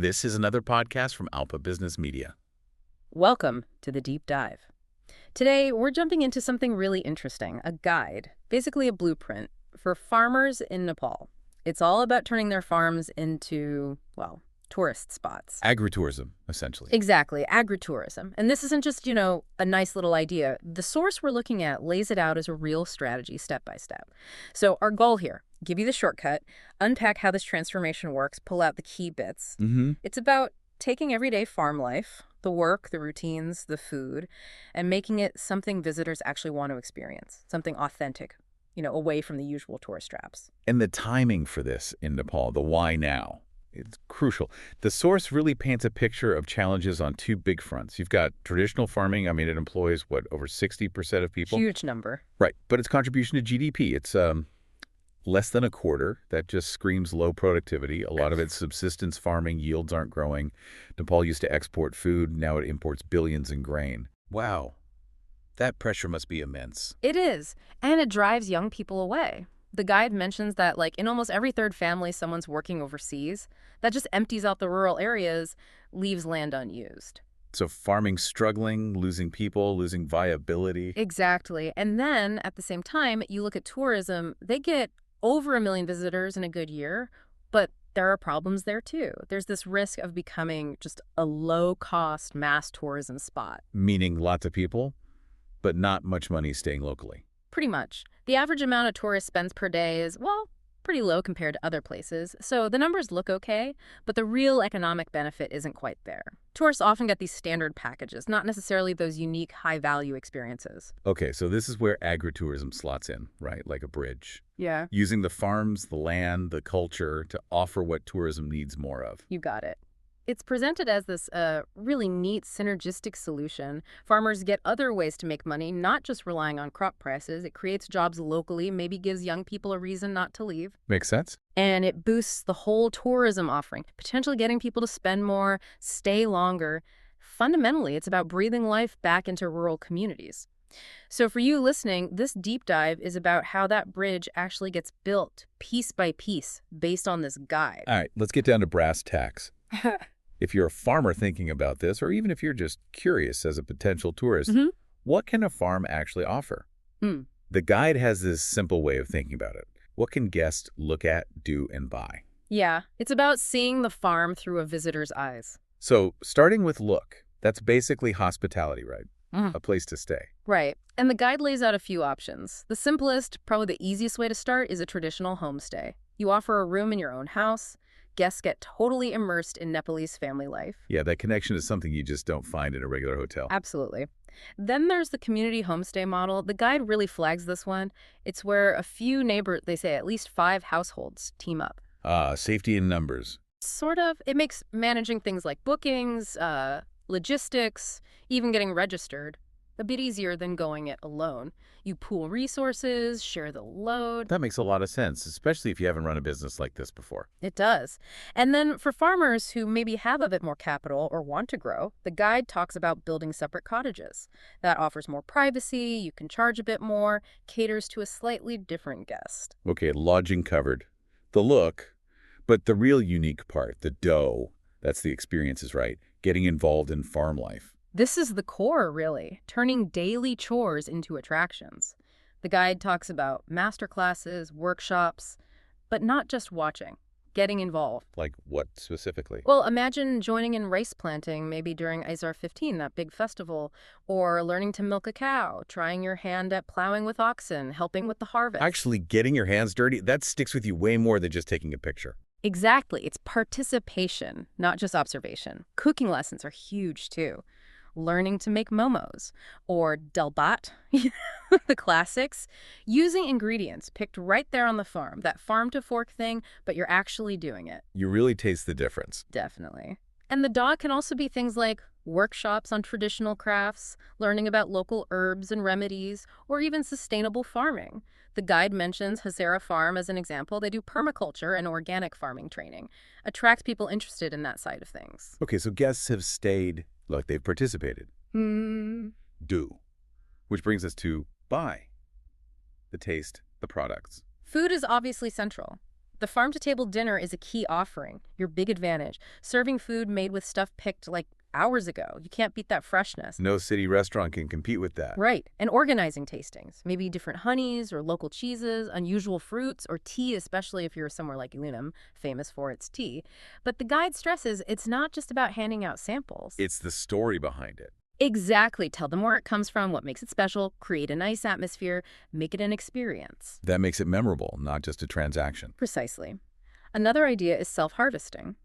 This is another podcast from Alpha Business Media. Welcome to the Deep Dive. Today, we're jumping into something really interesting, a guide, basically a blueprint, for farmers in Nepal. It's all about turning their farms into, well, tourist spots. Agritourism, essentially. Exactly, agritourism. And this isn't just, a nice little idea. The source we're looking at lays it out as a real strategy step by step. So our goal here, give you the shortcut, unpack how this transformation works, pull out the key bits. It's about taking everyday farm life, the work, the routines, the food, and making it something visitors actually want to experience, something authentic, away from the usual tourist traps. And the timing for this in Nepal, the why now, it's crucial. The source really paints a picture of challenges on two big fronts. You've got traditional farming. I mean, it employs, over 60% of people? Huge number. Right. But its contribution to GDP, it's less than a quarter. That just screams low productivity. A lot of it's subsistence farming. Yields aren't growing. Nepal used to export food. Now it imports billions in grain. Wow. That pressure must be immense. It is. And it drives young people away. The guide mentions that, in almost every third family someone's working overseas, that just empties out the rural areas, leaves land unused. So farming's struggling, losing people, losing viability. Exactly. And then, at the same time, you look at tourism, they get over 1 million visitors in a good year, but there are problems there too. There's this risk of becoming just a low-cost mass tourism spot. Meaning lots of people, but not much money staying locally. Pretty much. The average amount a tourist spends per day is, pretty low compared to other places. So the numbers look okay, but the real economic benefit isn't quite there. Tourists often get these standard packages, not necessarily those unique high-value experiences. Okay, so this is where agritourism slots in, right? Like a bridge. Yeah. Using the farms, the land, the culture to offer what tourism needs more of. You got it. It's presented as this really neat synergistic solution. Farmers get other ways to make money, not just relying on crop prices. It creates jobs locally, maybe gives young people a reason not to leave. Makes sense? And it boosts the whole tourism offering, potentially getting people to spend more, stay longer. Fundamentally, it's about breathing life back into rural communities. So for you listening, this deep dive is about how that bridge actually gets built piece by piece based on this guide. All right, let's get down to brass tacks. If you're a farmer thinking about this, or even if you're just curious as a potential tourist, what can a farm actually offer? The guide has this simple way of thinking about it. What can guests look at, do, and buy? Yeah, it's about seeing the farm through a visitor's eyes. So starting with look, that's basically hospitality, right? A place to stay. Right. And the guide lays out a few options. The simplest, probably the easiest way to start is a traditional homestay. You offer a room in your own house. Guests get totally immersed in Nepalese family life. Yeah, that connection is something you just don't find in a regular hotel. Absolutely. Then there's the community homestay model. The guide really flags this one. It's where a few neighbors, they say at least 5 households, team up. Safety in numbers. Sort of. It makes managing things like bookings, logistics, even getting registered a bit easier than going it alone. You pool resources, share the load. That makes a lot of sense, especially if you haven't run a business like this before. It does. And then for farmers who maybe have a bit more capital or want to grow, the guide talks about building separate cottages. That offers more privacy, you can charge a bit more, caters to a slightly different guest. Okay, lodging covered. The look, but the real unique part, the dough, that's the experiences, right? Getting involved in farm life. This is the core, really, turning daily chores into attractions. The guide talks about master classes, workshops, but not just watching, getting involved. Like what specifically? Well, imagine joining in rice planting, maybe during Isar 15, that big festival, or learning to milk a cow, trying your hand at plowing with oxen, helping with the harvest. Actually getting your hands dirty, that sticks with you way more than just taking a picture. Exactly. It's participation, not just observation. Cooking lessons are huge, too. Learning to make momos, or dalbat, the classics, using ingredients picked right there on the farm, that farm-to-fork thing, but you're actually doing it. You really taste the difference. Definitely. And the dog can also be things like workshops on traditional crafts, learning about local herbs and remedies, or even sustainable farming. The guide mentions Hazara Farm as an example. They do permaculture and organic farming training. Attracts people interested in that side of things. Okay, so guests have stayed like they've participated. Do. Which brings us to buy. The taste, the products. Food is obviously central. The farm-to-table dinner is a key offering, your big advantage. Serving food made with stuff picked like hours ago. You can't beat that freshness. No city restaurant can compete with that. Right. And organizing tastings, maybe different honeys or local cheeses, unusual fruits, or tea, especially if you're somewhere like Unum, famous for its tea. But the guide stresses it's not just about handing out samples. It's the story behind it. Exactly. Tell them where it comes from, what makes it special, create a nice atmosphere, make it an experience. That makes it memorable, not just a transaction. Precisely. Another idea is self-harvesting.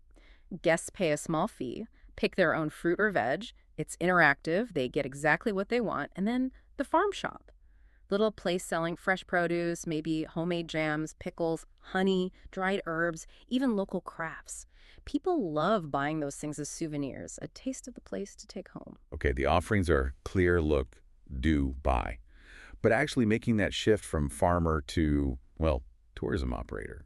Guests pay a small fee, pick their own fruit or veg. It's interactive, they get exactly what they want, and then the farm shop. Little place selling fresh produce, maybe homemade jams, pickles, honey, dried herbs, even local crafts. People love buying those things as souvenirs, a taste of the place to take home. Okay, the offerings are clear, look, do, buy. But actually making that shift from farmer to, well, tourism operator,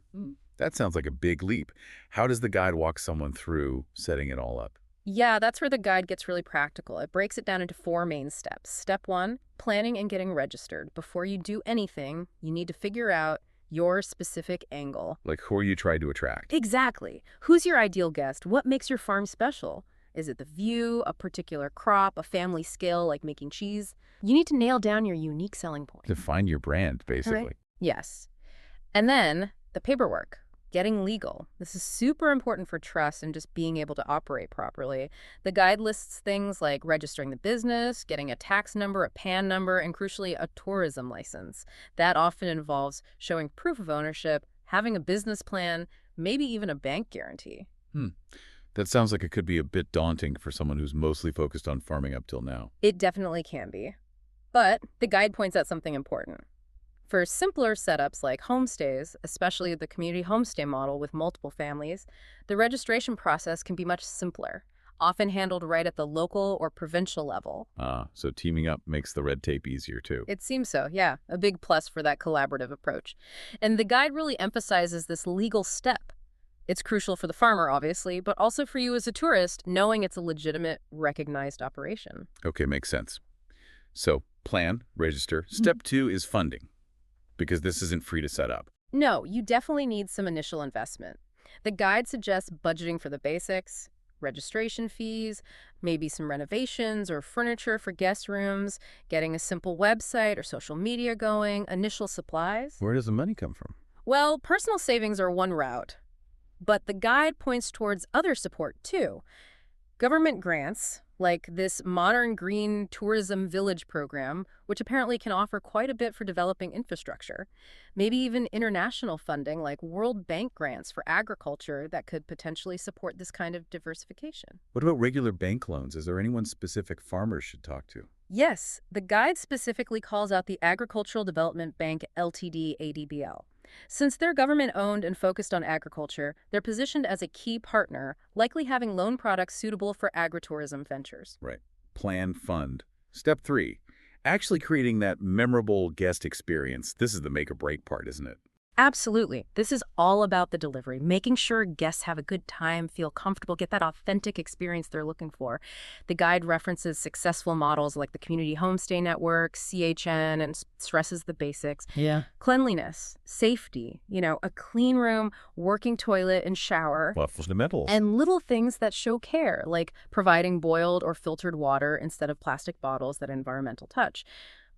that sounds like a big leap. How does the guide walk someone through setting it all up? Yeah, that's where the guide gets really practical. It breaks it down into 4 main steps. Step 1, planning and getting registered. Before you do anything, you need to figure out your specific angle. Like, who are you trying to attract? Exactly. Who's your ideal guest? What makes your farm special? Is it the view, a particular crop, a family skill like making cheese? You need to nail down your unique selling point. Define your brand, basically. Right. Yes. And then the paperwork. Getting legal. This is super important for trust and just being able to operate properly. The guide lists things like registering the business, getting a tax number, a PAN number, and crucially, a tourism license. That often involves showing proof of ownership, having a business plan, maybe even a bank guarantee. That sounds like it could be a bit daunting for someone who's mostly focused on farming up till now. It definitely can be. But the guide points out something important. For simpler setups like homestays, especially the community homestay model with multiple families, the registration process can be much simpler, often handled right at the local or provincial level. So teaming up makes the red tape easier too. It seems so, yeah, a big plus for that collaborative approach. And the guide really emphasizes this legal step. It's crucial for the farmer, obviously, but also for you as a tourist, knowing it's a legitimate, recognized operation. Okay, makes sense. So plan, register. Step 2 is funding, because this isn't free to set up. No, you definitely need some initial investment. The guide suggests budgeting for the basics, registration fees, maybe some renovations or furniture for guest rooms, getting a simple website or social media going, initial supplies. Where does the money come from? Well, personal savings are one route, but the guide points towards other support too. Government grants, like this Modern Green Tourism Village program, which apparently can offer quite a bit for developing infrastructure. Maybe even international funding, like World Bank grants for agriculture that could potentially support this kind of diversification. What about regular bank loans? Is there anyone specific farmers should talk to? Yes, the guide specifically calls out the Agricultural Development Bank Ltd. ADBL. Since they're government-owned and focused on agriculture, they're positioned as a key partner, likely having loan products suitable for agritourism ventures. Right. Plan, fund. Step 3, actually creating that memorable guest experience. This is the make or break part, isn't it? Absolutely. This is all about the delivery, making sure guests have a good time, feel comfortable, get that authentic experience they're looking for. The guide references successful models like the Community Homestay Network, CHN, and stresses the basics. Yeah. Cleanliness, safety, a clean room, working toilet and shower. Well, fundamentals. And little things that show care, like providing boiled or filtered water instead of plastic bottles, that environmental touch.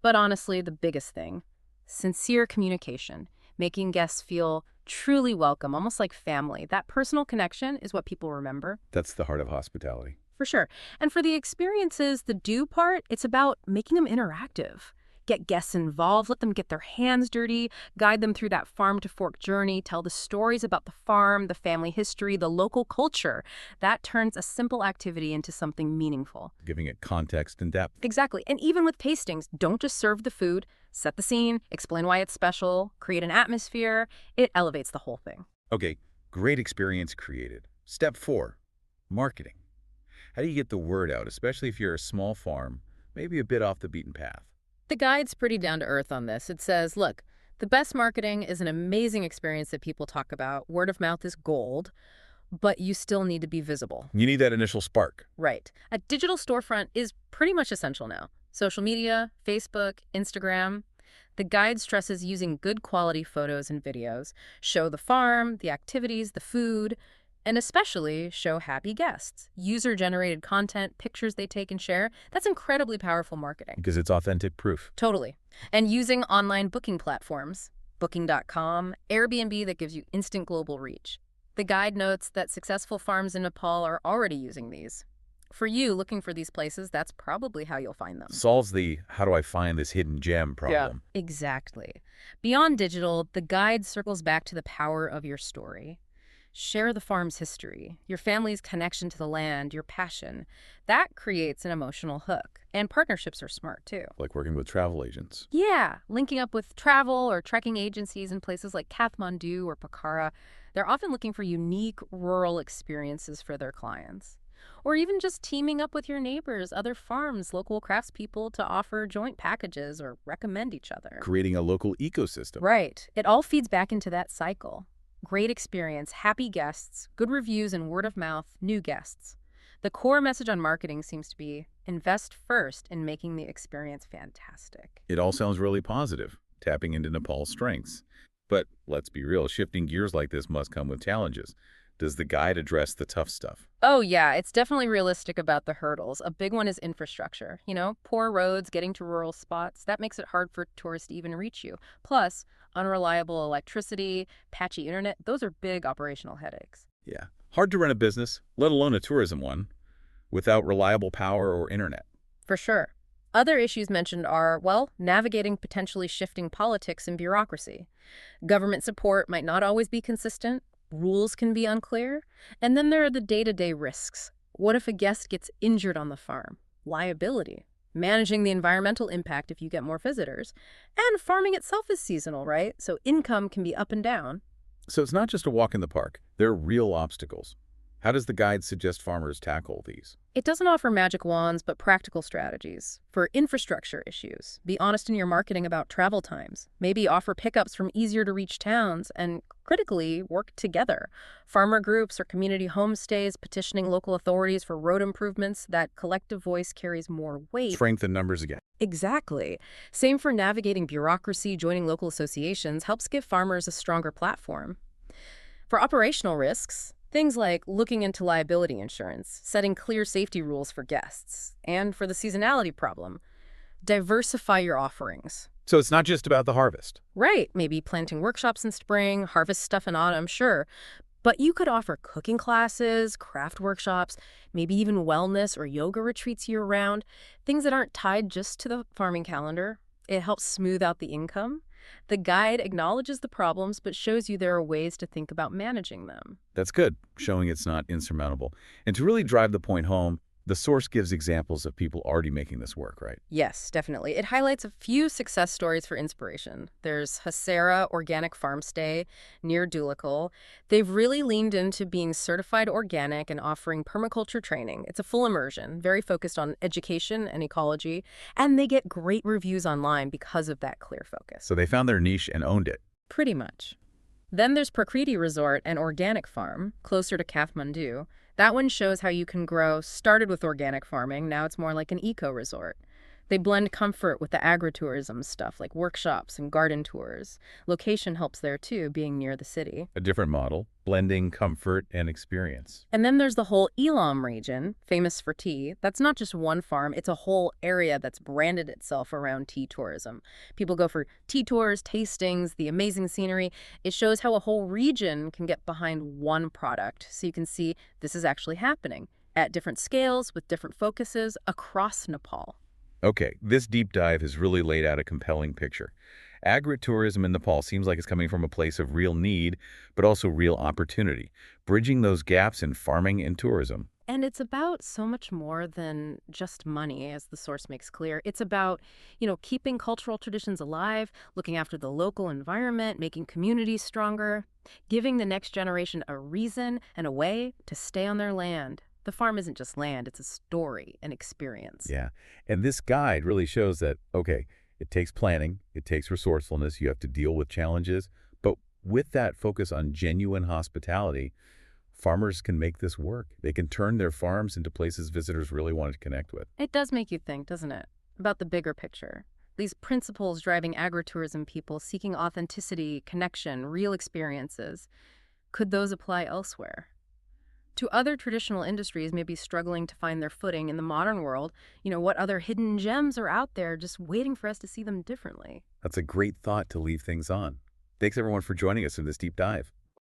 But honestly, the biggest thing, sincere communication. Making guests feel truly welcome, almost like family. That personal connection is what people remember. That's the heart of hospitality. For sure. And for the experiences, the do part, it's about making them interactive. Get guests involved, let them get their hands dirty, guide them through that farm-to-fork journey, tell the stories about the farm, the family history, the local culture. That turns a simple activity into something meaningful. Giving it context and depth. Exactly. And even with tastings, don't just serve the food. Set the scene, explain why it's special, create an atmosphere. It elevates the whole thing. Okay, great experience created. Step 4, marketing. How do you get the word out, especially if you're a small farm, maybe a bit off the beaten path? The guide's pretty down to earth on this. It says, look, the best marketing is an amazing experience that people talk about. Word of mouth is gold, but you still need to be visible. You need that initial spark. Right. A digital storefront is pretty much essential now. Social media, Facebook, Instagram. The guide stresses using good quality photos and videos, show the farm, the activities, the food, and especially show happy guests. User-generated content, pictures they take and share, that's incredibly powerful marketing. Because it's authentic proof. Totally. And using online booking platforms, Booking.com, Airbnb that gives you instant global reach. The guide notes that successful farms in Nepal are already using these. For you, looking for these places, that's probably how you'll find them. Solves the how do I find this hidden gem problem. Exactly. Beyond digital, the guide circles back to the power of your story. Share the farm's history, your family's connection to the land, your passion. That creates an emotional hook. And partnerships are smart, too. Like working with travel agents. Yeah, linking up with travel or trekking agencies in places like Kathmandu or Pokhara. They're often looking for unique rural experiences for their clients. Or even just teaming up with your neighbors, other farms, local craftspeople to offer joint packages or recommend each other. Creating a local ecosystem. Right. It all feeds back into that cycle. Great experience, happy guests, good reviews and word of mouth, new guests. The core message on marketing seems to be invest first in making the experience fantastic. It all sounds really positive, tapping into Nepal's strengths. But let's be real, shifting gears like this must come with challenges. Does the guide address the tough stuff? Oh, yeah, it's definitely realistic about the hurdles. A big one is infrastructure. Poor roads, getting to rural spots. That makes it hard for tourists to even reach you. Plus, unreliable electricity, patchy internet, those are big operational headaches. Yeah. Hard to run a business, let alone a tourism one, without reliable power or internet. For sure. Other issues mentioned are, well, navigating potentially shifting politics and bureaucracy. Government support might not always be consistent. Rules can be unclear. And then there are the day-to-day risks. What if a guest gets injured on the farm? Liability. Managing the environmental impact if you get more visitors. And farming itself is seasonal, right? So income can be up and down. So it's not just a walk in the park. There are real obstacles. How does the guide suggest farmers tackle these? It doesn't offer magic wands, but practical strategies. For infrastructure issues, be honest in your marketing about travel times. Maybe offer pickups from easier-to-reach towns, and critically, work together. Farmer groups or community homestays petitioning local authorities for road improvements, that collective voice carries more weight. Strength in numbers again. Exactly. Same for navigating bureaucracy, joining local associations helps give farmers a stronger platform. For operational risks, things like looking into liability insurance, setting clear safety rules for guests, and for the seasonality problem, diversify your offerings. So it's not just about the harvest. Right, maybe planting workshops in spring, harvest stuff in autumn, sure. But you could offer cooking classes, craft workshops, maybe even wellness or yoga retreats year-round, things that aren't tied just to the farming calendar. It helps smooth out the income. The guide acknowledges the problems, but shows you there are ways to think about managing them. That's good, showing it's not insurmountable. And to really drive the point home, the source gives examples of people already making this work, right? Yes, definitely. It highlights a few success stories for inspiration. There's Hasera Organic Farm Stay near Dulikul. They've really leaned into being certified organic and offering permaculture training. It's a full immersion, very focused on education and ecology, and they get great reviews online because of that clear focus. So they found their niche and owned it. Pretty much. Then there's Prakriti Resort and Organic Farm, closer to Kathmandu. That one shows how you can grow. Started with organic farming, now it's more like an eco-resort. They blend comfort with the agritourism stuff, like workshops and garden tours. Location helps there too, being near the city. A different model, blending comfort and experience. And then there's the whole Elam region, famous for tea. That's not just one farm, it's a whole area that's branded itself around tea tourism. People go for tea tours, tastings, the amazing scenery. It shows how a whole region can get behind one product, so you can see this is actually happening at different scales with different focuses across Nepal. Okay, this deep dive has really laid out a compelling picture. Agritourism in Nepal seems like it's coming from a place of real need, but also real opportunity, bridging those gaps in farming and tourism. And it's about so much more than just money, as the source makes clear. It's about, keeping cultural traditions alive, looking after the local environment, making communities stronger, giving the next generation a reason and a way to stay on their land. The farm isn't just land, it's a story, an experience. Yeah, and this guide really shows that, okay, it takes planning, it takes resourcefulness, you have to deal with challenges, but with that focus on genuine hospitality, farmers can make this work. They can turn their farms into places visitors really want to connect with. It does make you think, doesn't it? About the bigger picture. These principles driving agritourism people seeking authenticity, connection, real experiences, could those apply elsewhere? To other traditional industries maybe struggling to find their footing in the modern world, what other hidden gems are out there just waiting for us to see them differently? That's a great thought to leave things on. Thanks, everyone, for joining us in this deep dive.